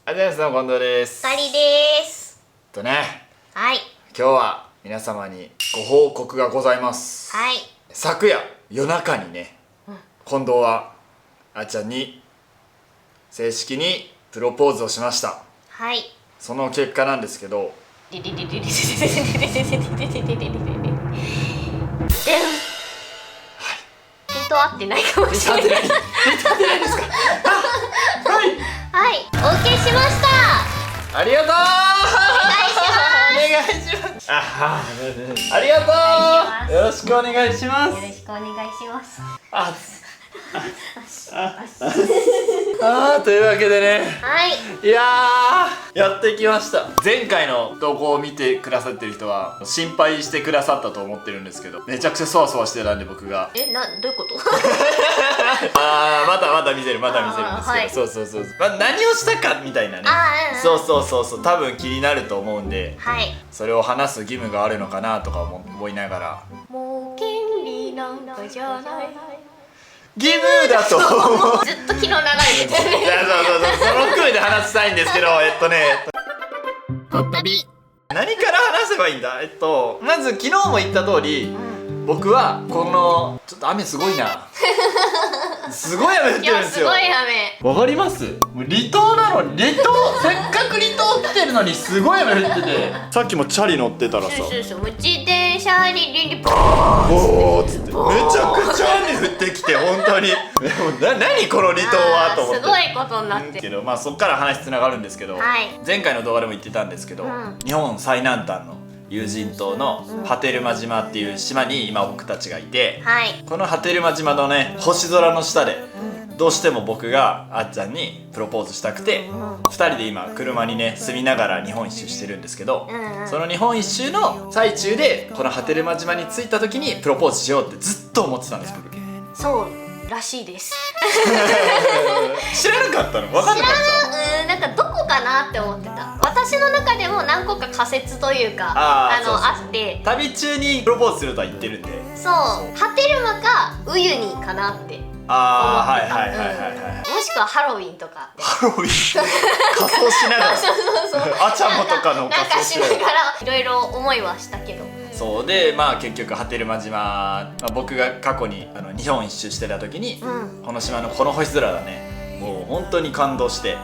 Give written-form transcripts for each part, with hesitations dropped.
ありがとうございます。近藤です。かりです。はい。今日は皆様にご報告がございます。はい。昨夜夜中にね、近藤はあーちゃんに正式にプロポーズをしました。はい。その結果なんですけど、でん。ピント合ってないかもしれない。ピント合ってないですか？はい。はい。お受けしました。ありがとう。お願いします。お願いします。ありがとう。よろしくお願いします。よろしくお願いします。というわけでね、はい。いやー、やってきました。前回の投稿を見てくださってる人は心配してくださったと思ってるんですけど、めちゃくちゃそわそわしてたんで僕がどういうこと？まだ見せるんですけど、はい、そう、何をしたかみたいなね、そう多分気になると思うんで、はい、それを話す義務があるのかなとか思いながら、もう権利なんかじゃない義務だと思う。ずっと昨日流れてたね。その声で話したいんですけど、何から話せばいいんだ。まず昨日も言った通り、僕はこのちょっと雨すごいな。すごい雨降ってるんですよ。すごい雨。わかります？もう離島なのに、せっかく離島来てるのにすごい雨降ってて、さっきもチャリ乗ってたらさ、そう自転車にリンリボーっつってめちゃくちゃ雨降ってきて、本当に何この離島はと思って、すごいことになってるけど、まあそっから話つながるんですけど、前回の動画でも言ってたんですけど、日本最南端の有人島の波照間島っていう島に今僕たちがいて、この波照間島のね、星空の下でどうしても僕があっちゃんにプロポーズしたくて、2人で今車にね住みながら日本一周してるんですけど、その日本一周の最中でこの波照間島に着いた時にプロポーズしようってずっと思ってたんです僕。そうらしいです。知らなかったの？分かんなかった？なんかどこかなって思ってた。私の中でも何個か仮説というかあって、旅中にプロポーズするとは言ってるんで、そう波照間かウユニかなって思ってた。もしくはハロウィンとか。ハロウィン仮装しながらあちゃもとかの仮装しながらいろいろ思いはしたけど、そうで、まあ結局波照間島、僕が過去に日本一周してた時に、この島のこの星空だね、もう本当に感動して、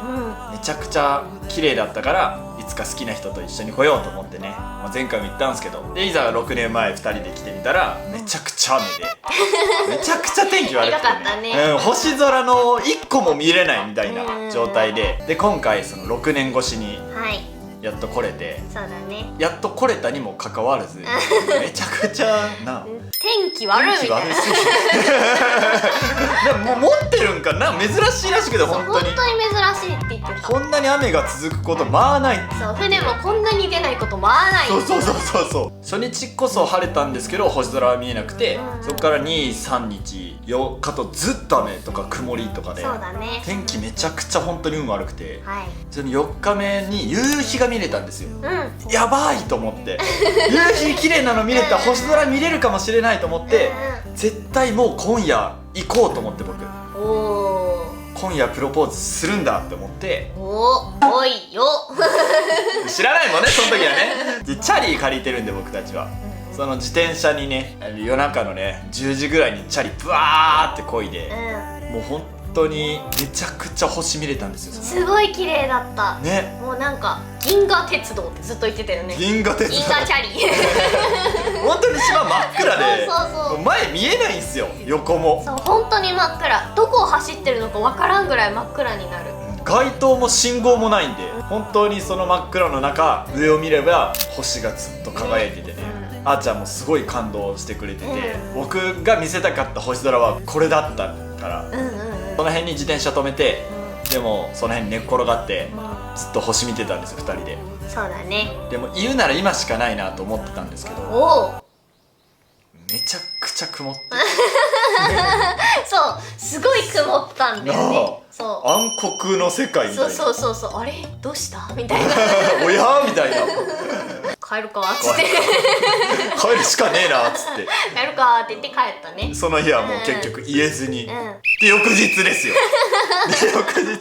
めちゃくちゃ綺麗だったから、いつか好きな人と一緒に来ようと思ってね、前回も言ったんですけど、でいざ6年前2人で来てみたらめちゃくちゃ雨でめちゃくちゃ天気悪くてね、星空の1個も見れないみたいな状態で、今回その6年越しにやっと来れて、そうだね、やっと来れたにもかかわらずめちゃくちゃな天気悪いみたいな。もう持ってるんかな、珍しいらしいけど、本当に珍しいって言ってた。こんなに雨が続くことまあない。そう、船もこんなに出ないことまあない。そう初日こそ晴れたんですけど星空は見えなくて、そこから2、3日4日とずっと雨とか曇りとかで、そうだね、天気めちゃくちゃ本当に運悪くて、その4日目に夕日が見れたんですよ。やばいと思って、夕日綺麗なの見れた、星空見れるかもしれないと思って、絶対もう今夜行こうと思って、僕今夜プロポーズするんだって思って、おいよ知らないもんねその時はね。でチャリ借りてるんで僕たちは、その自転車にね、夜中のね10時ぐらいにチャリブワーって漕いで、もう本当にめちゃくちゃ星見れたんですよ。すごい綺麗だったね。もうなんか銀河鉄道ってずっと言ってたよね。銀河チャリ本当に島真っ暗で、前見えないんすよ、横も。そう、本当に真っ暗、どこを走ってるのかわからんぐらい真っ暗になる。街灯も信号もないんで、本当にその真っ暗の中、上を見れば星がずっと輝いててね、あーちゃんもすごい感動してくれてて、僕が見せたかった星空はこれだったから、その辺に自転車止めて、でもその辺に寝っ転がってずっと星見てたんですよ、2人で。そうだね。でも言うなら今しかないなと思ってたんですけど、めちゃくちゃ曇ってそうすごい曇ったんだよね。そう暗黒の世界みたいな。そうあれどうしたみたいなおやみたいな帰るかっつって帰るしかねえなっつって帰るかって言って帰ったね。その日はもう結局言えずに、で翌日ですよで翌日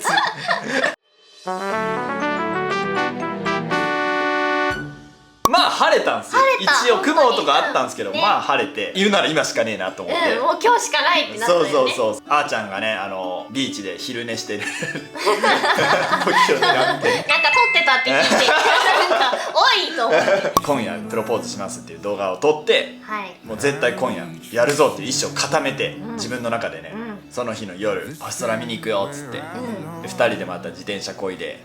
晴れたんですよ。一応雲とかあったんですけど、まあ晴れて、言うなら今しかねえなと思って、もう今日しかないってなったよね。そうあーちゃんがねビーチで昼寝してる時を狙ってなんか撮ってたって聞いてなんかおいと思って今夜プロポーズしますっていう動画を撮って、もう絶対今夜やるぞっていう意思を固めて、自分の中でね、その日の夜星空見に行くよっつって、で2人でまた自転車こいで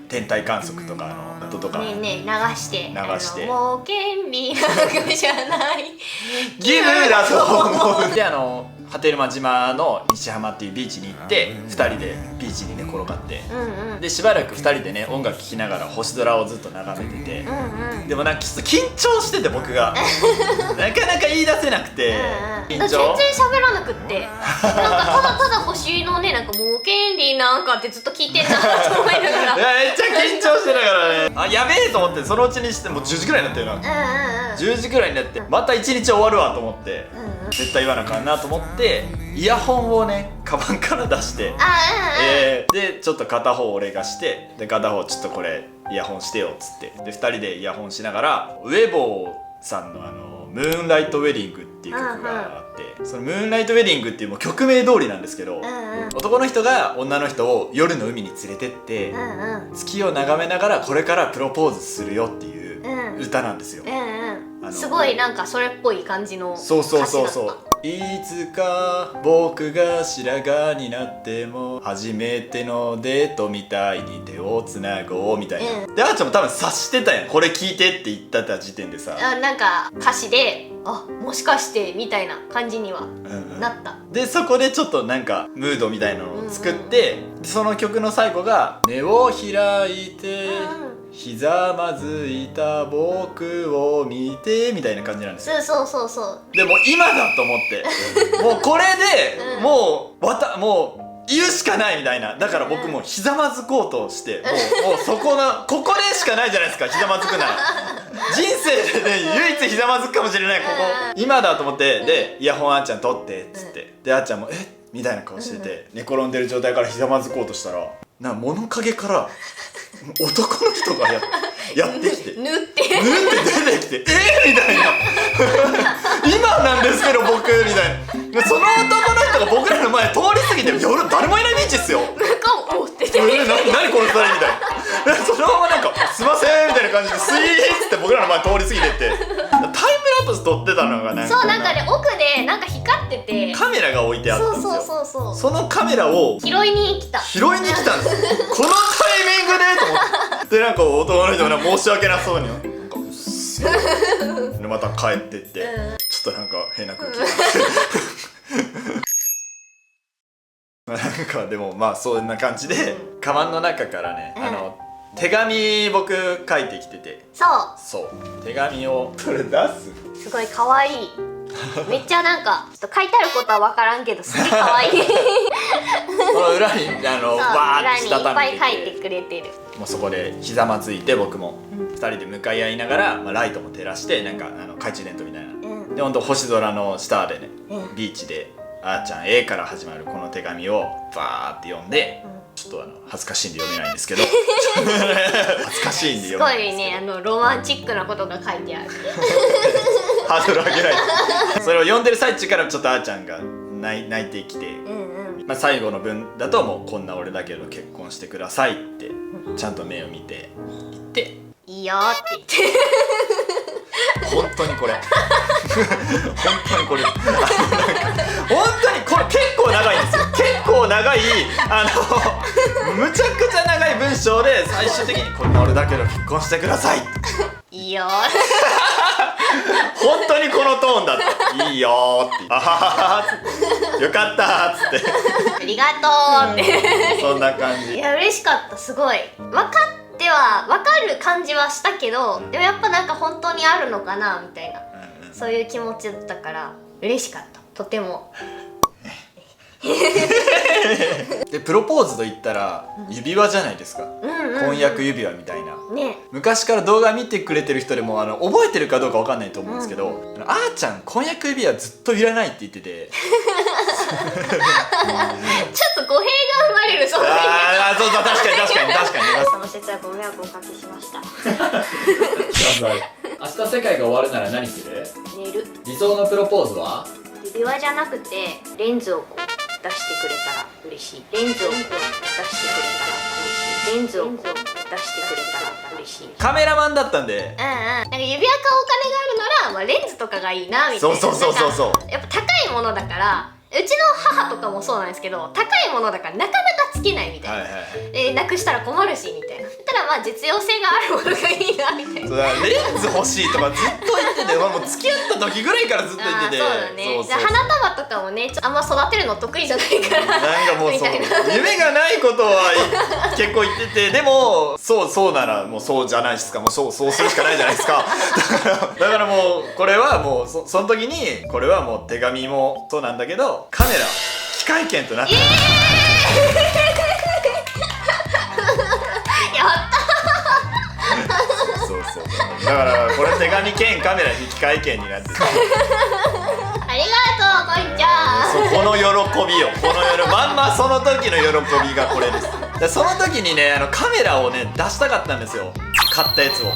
天体観測とか音とかね流してもう権利なんかじゃない義務だと思うで波照間島の西浜っていうビーチに行って2人でビーチに寝転がって、でしばらく2人でね音楽聴きながら星空をずっと眺めてて、でもなんかちょっと緊張してて僕がなかなか言い出せなくて全然喋らなくってなんかただ星のねなんかもう権利なんかってずっと聞いてんなと思いながらめっちゃ緊張してたからね、やべえと思ってそのうちにしてもう10時くらいになってるな、10時くらいになってまた1日終わるわと思って、絶対言わなあかんなと思ってイヤホンをねカバンから出して、でちょっと片方俺がして、で片方ちょっとこれイヤホンしてよっつって、で2人でイヤホンしながらウェボーさんのムーンライトウェディングっていう曲があって、そのムーンライトウェディングっていうもう曲名通りなんですけど、男の人が女の人を夜の海に連れてって、月を眺めながらこれからプロポーズするよっていう歌なんですよ。すごいなんかそれっぽい感じの歌詞だった。そういつか僕が白髪になっても初めてのデートみたいに手をつなごうみたいな、であーちゃんも多分察してたやん、これ聞いてって言った時点でさ、なんか歌詞でもしかしてみたいな感じにはなった、でそこでちょっとなんかムードみたいなのを作って、その曲の最後が目を開いて、ひざまずいた僕を見てみたいな感じなんですよ。そうでも今だと思ってもうこれで、もう言うしかないみたいな、だから僕もひざまずこうとしてもうそここでしかないじゃないですか、ひざまずくなら人生でね唯一ひざまずくかもしれない、ここ今だと思って、でイヤホンあーちゃん取ってっつって、であーちゃんもみたいな顔してて、寝転んでる状態からひざまずこうとしたら、物陰から男の人がやってきて縫って出てきてみたいな今なんですけど僕みたいな、その男の人が僕らの前通り過ぎて、夜誰もいないビーチっすよ、なんかおってて何この2人みたいな、そのままなんかすいませんみたいな感じでスイーッって僕らの前通り過ぎてってタイムラプス撮ってたのがね、そうなんかね奥でなんか光っててカメラが置いてあったんですよ。そのカメラを拾いに来たんですよこのタイミングでと思ってでなんか男の人が申し訳なそうになんかうっせーでまた帰ってって、ちょっとなんか変な空気になってなんかでもまあそんな感じで、カバンの中からね、手紙僕書いてきてて、そう手紙をこれ出すごい可愛いめっちゃなんかちょっと書いてあることは分からんけどすごい可愛いこの裏にバーってしたためてて、いっぱい書いてくれてる。もうそこでひざまずいて、僕も2人で向かい合いながら、ライトも照らしてなんか懐中電灯みたいな、でほんと星空の下でね、ビーチであーちゃん A から始まるこの手紙をバーって読んで、ちょっと恥ずかしいんで読めないんですけど恥ずかしいんで読めないんですけど、すごいねロマンチックなことが書いてあるハードル上げないそれを読んでる最中からちょっとあーちゃんが泣いてきて、最後の文だともうこんな俺だけど結婚してくださいってちゃんと目を見て言っていいよって言って本当にこれ本当にこれ本当にこれ結構長いんですよ、結構長いむちゃくちゃ長い文章で最終的にこんな俺だけど結婚してくださいいいよ本当にこのトーンだったいいよーってあはははってよかったーっつってありがとうってそんな感じ。いや嬉しかった、すごい分かる感じはしたけど、でもやっぱなんか本当にあるのかなみたいな、そういう気持ちだったから嬉しかった、とてもでプロポーズと言ったら指輪じゃないですか、婚約指輪みたいな、昔から動画見てくれてる人でも覚えてるかどうかわかんないと思うんですけど、あーちゃん婚約指輪ずっといらないって言っててちょっと語弊が生まれる、そのそう確かにその説はご迷惑をおかけしました明日世界が終わるなら何する？寝る。理想のプロポーズは？指輪じゃなくてレンズをこう出してくれたら嬉しい。レンズをこう出してくれたら嬉しい。レンズをこう出してくれたら嬉しい。カメラマンだったんで、なんか指輪買うお金があるなら、まあ、レンズとかがいいなみたいな。そうやっぱ高いものだから、うちの母とかもそうなんですけど、高いものだからなかなかつけないみたいな、なくしたら困るしみたいな。だったらまあ実用性があるものがいいなみたいな。そうだ、レンズ欲しいとかずっと言ってて、もう付き合った時ぐらいからずっと言ってて、そうだね。じゃあ花束とかもね、あんま育てるの得意じゃないからなんかもうそうみたいな夢がないことは結構言ってて、でもそうならもうそうじゃないですか、もうそうするしかないじゃないですか。だからもうこれはもうその時にこれはもう手紙もそうなんだけど、カメラ機械券となってる。やったそうだからこれ手紙兼カメラ引換券になってる。ありがとうこいちゃん。そこの喜びよ、まんまその時の喜びがこれです。でその時にね、カメラをね出したかったんですよ、買ったやつを。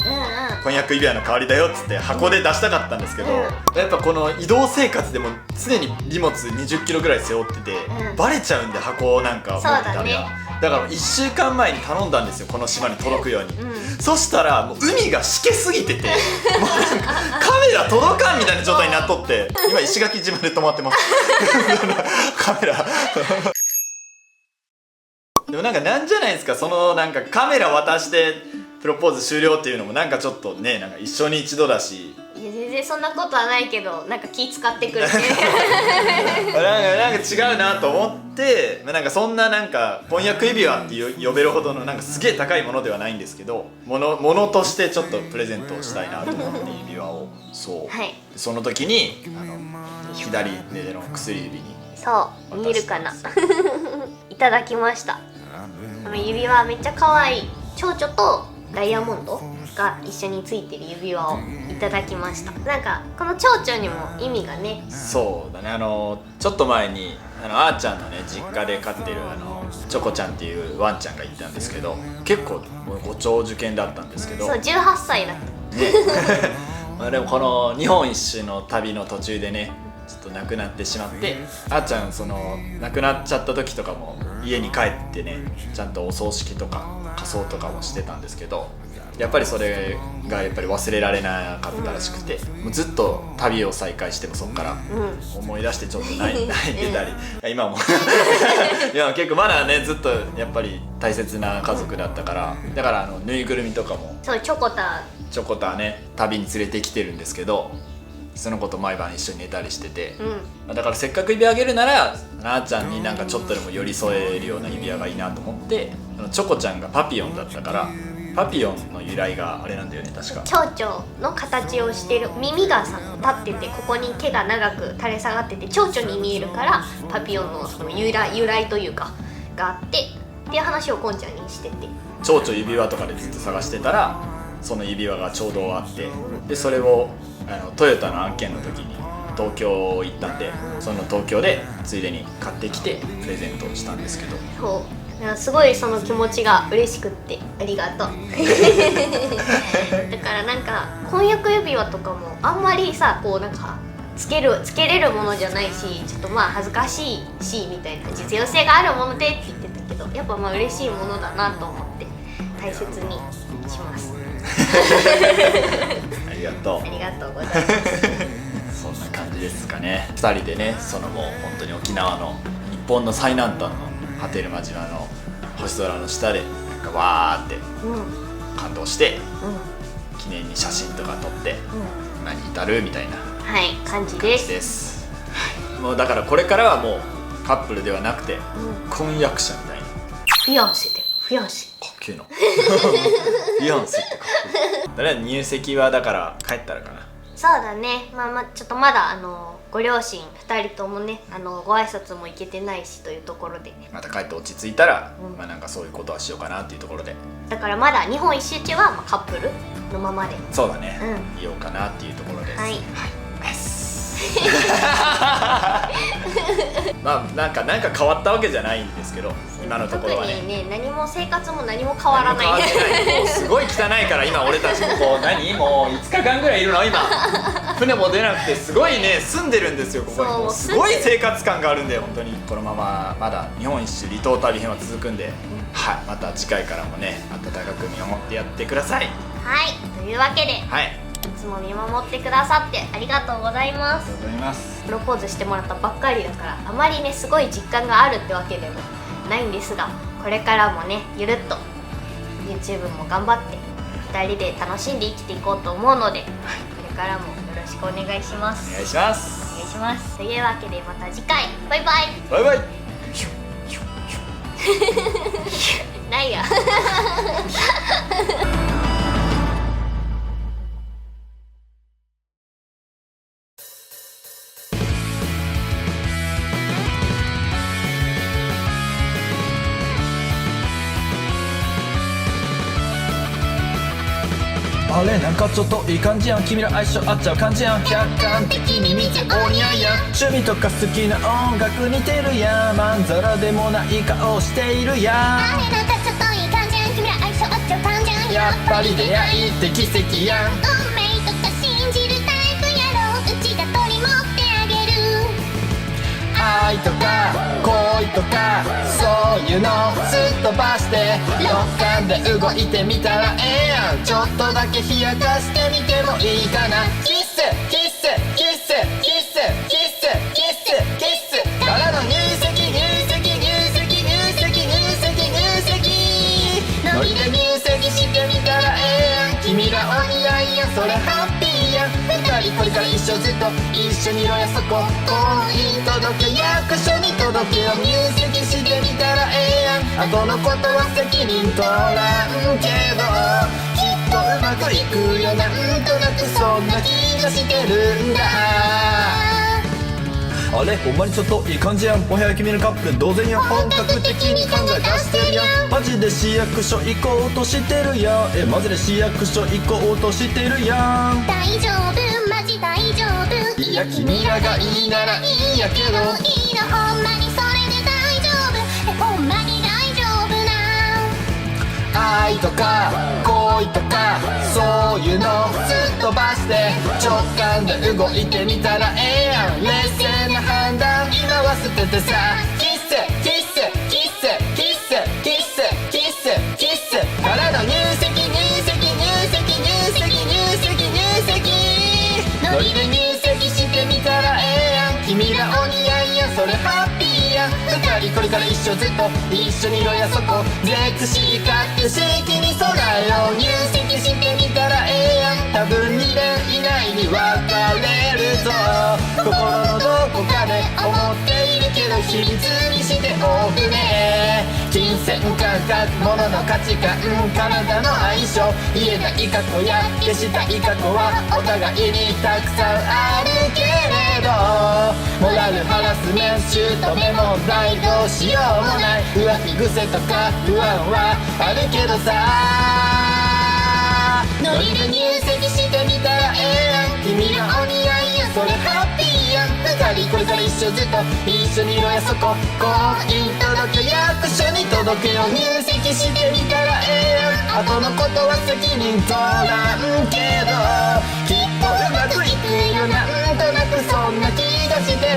婚約指輪の代わりだよっつって箱で出したかったんですけど、やっぱこの移動生活でも常に荷物20キロぐらい背負ってて、バレちゃうんで箱なんか持ってたら、だから1週間前に頼んだんですよ、この島に届くように。そしたらもう海がしけすぎてて、もうなんかカメラ届かんみたいな状態になっとって、今石垣島で止まってます。カメラ。でもなんじゃないですか、そのなんかカメラ渡してプロポーズ終了っていうのもなんかちょっとね、なんか一生に一度だし。いや全然そんなことはないけど、なんか気使ってくるね。なんか違うなと思って、なんかそんななんか婚約指輪って呼べるほどのなんかすげえ高いものではないんですけど、ものとしてちょっとプレゼントをしたいなと思って指輪を。そう、その時に左手の薬指に、そう見えるかな。いただきました。指輪めっちゃ可愛い。蝶々とダイヤモンドが一緒についてる指輪をいただきました。なんかこの蝶々にも意味がね。そうだね、ちょっと前にあーちゃんのね実家で飼ってるチョコちゃんっていうワンちゃんがいたんですけど、結構ご長受験だったんですけど、そう18歳だった、ね。まあでもこの日本一周の旅の途中でね、ちょっと亡くなってしまって、あーちゃん亡くなっちゃった時とかも家に帰ってね、ちゃんとお葬式とか仮装とかもしてたんですけど、やっぱりそれがやっぱり忘れられなかったらしくて、もうずっと旅を再開してもそこから思い出してちょっと泣いてたり、今もいや結構まだねずっとやっぱり大切な家族だったから、だからぬいぐるみとかもそうチョコタね旅に連れてきてるんですけど、その子と毎晩一緒に寝たりしてて、だからせっかく指輪あげるならなーちゃんになんかちょっとでも寄り添えるような指輪がいいなと思って、チョコちゃんがパピヨンだったから、パピヨンの由来があれなんだよね、確か蝶々の形をしてる。耳がさ立ってて、ここに毛が長く垂れ下がってて蝶々に見えるから、パピヨンのその由来というかがあってっていう話をこんちゃんにしてて、蝶々指輪とかでずっと探してたらその指輪がちょうどあって、でそれをトヨタの案件の時に東京行ったんで、その東京でついでに買ってきてプレゼントをしたんですけど、そういやすごいその気持ちが嬉しくってありがとう。だからなんか婚約指輪とかもあんまりさ、こうなんかつけれるものじゃないし、ちょっとまあ恥ずかしいしみたいな、実用性があるものでって言ってたけど、やっぱまあ嬉しいものだなと思って大切にします。ありがとう。ありがとうございます。そんな感じですかね。2人でね、もう本当に沖縄の日本の最南端の波照間島の星空の下でなんかわーって感動して、記念に写真とか撮って、今に至るみたいな感じです。です。もうだからこれからはもうカップルではなくて、婚約者みたいな。フィアンセでフィアンセかっけえな。フィアンセってかっこいい。だから入籍はだから帰ったらかな。そうだね。ちょっとまだご両親2人ともねご挨拶も行けてないしというところで、また帰って落ち着いたら、なんかそういうことはしようかなっていうところで、だからまだ日本一周中はカップルのままで、そうだね、いようかなっていうところです。まあなんか変わったわけじゃないんですけど、今のところはね。特にね、何も生活も何も変わらない。もうすごい汚いから今俺たちここ何もう5日間ぐらいいるの今船も出なくてすごいね住んでるんですよここに。もうすごい生活感があるんで本当にこのまままだ日本一周離島旅編は続くんで、はい、また次回からもね温かく見守ってやってください。はい、というわけで、はい、いつも見守ってくださってありがとうございます。ありがとうございます。プロポーズしてもらったばっかりだからあまりねすごい実感があるってわけでもないんですが、これからもねゆるっと YouTube も頑張って2人で楽しんで生きていこうと思うので、これからもよろしくお願いします。お願いします。お願いします。というわけでまた次回バイバイ。バイバイ。ないやあれなんかちょっといい感じやん、君ら相性合っちゃう感じやん、客観的に見ておにゃいやん、趣味とか好きな音楽似てるやん、まんざらでもない顔しているやん、あれなんかちょっといい感じやん、君ら相性合っちゃう感じやん、やっぱり出会いって奇跡やん、運命とか信じるタイプやろ、うちが取り持ってあげる、愛とか恋とかそういうのすっ飛ばして六感で動いてみたらええやん、ちょっとだけ冷やかしてみてもいいかな、キッスキッスキッスキッスキッスキッスキッスからの入籍入籍入籍入籍入籍入籍ノリで入籍してみたらええやん、君らお似合いやそれハッピーやん、二人これから一生ずっと一緒にいろやそこ婚姻届役所に届けを入籍してみたらええやん、後のことは責任取らんけどきっとうまくいくよ、なんとなくそんな気がしてるんだ、あれほんまにちょっといい感じやん、お部屋君のカップル同然やん、本格的に考え出してるやん、マジで市役所行こうとしてるやん、マジで市役所行こうとしてるやん、大丈夫マジ大丈夫、いや君らがいいならいいんやけど、いいのほんまにそれで大丈夫、ほんまに大丈夫な、愛とか恋とかそういうのすっ飛ばして直感で動いてみたらええやん、冷静な判断今は捨ててさ、キッスキッスキッスキッスキッスキッスキッスからの入籍入籍入籍入籍入籍入籍ノリで入籍してみたらええやん、君らお似合いやそれハッピーやん、二人これから一生ずっと一緒にいろやそこ絶死確式に備えよう、入籍してみたらええやん、多分2年以内に別れるぞ、心のどこかで思っているけど秘密にしておくね、金銭感覚物の価値観体の相性言えない過去や消したい過去はお互いにたくさんあるけれど、モラルハラスメント姑問題どうしようもない浮気癖とか不安はあるけどさ、ノリで入籍してみたらええやん、君らお似合いやそれハッピーやん、二人これから一生ずっと一緒にいろやそこ婚姻届役所に届けを入籍してみたらええやん、後のことは責任取らんけどきっとうまくいくよ、なんとなくそんな気がして